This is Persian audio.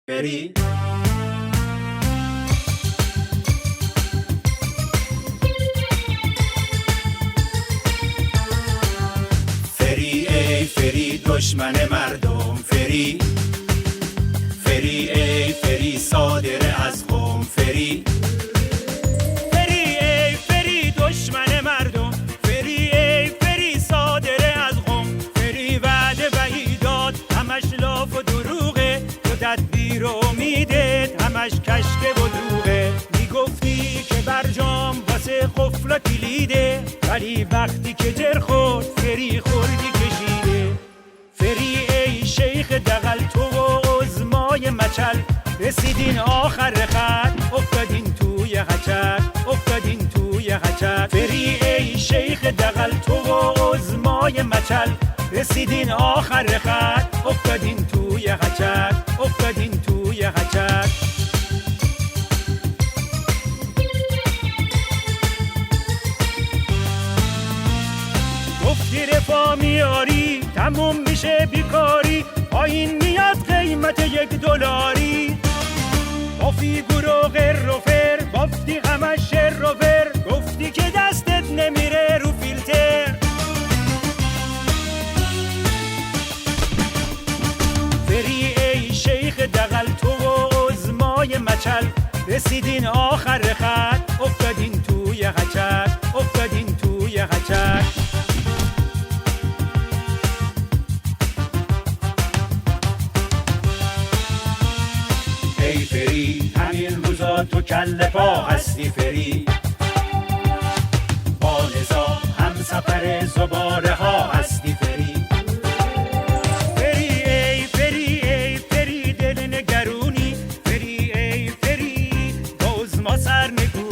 فری فری ای فری دشمن مردم، فری فری ای فری صادر از قوم، فری فری ای فری دشمن مردم، فری ای فری صادر از قوم، فری وعده بهی داد همش لاف و دروغه، تو تدبیر و امیدت همش کشک و دوغه، میگفتی که برجام واسه قفل و کلیده، ولی وقتی که جر خورد فری خوردی کشیده. فری ای شیخ دغل تو و عظمای مچل، رسیدین آخر خط افتادین توی حچک، افتادین توی حچک. فری ای شیخ دغل تو و عظمای مچل، رسیدین آخر خط افتادین توی حچک، افتادین توی حچک. گفتی رفا میاری تموم میشه بیکاری، پایین میاد قیمت $1. با فیگور و غر و فر بافتی همش شر و فر، گفتی که دستت نمیره رو فیلتر. فری ای شیخ دغل تو و عظمای مچل، رسیدین آخر خط افتادین توی حچک، افتادین توی حچک. ای فری همین روزا تو کله پا هستی، فری با نظام هم سفر زباله ها هستی، فری فری ای فری ای فری دل نگرونی، فری ای فری با عظما سر نگونی.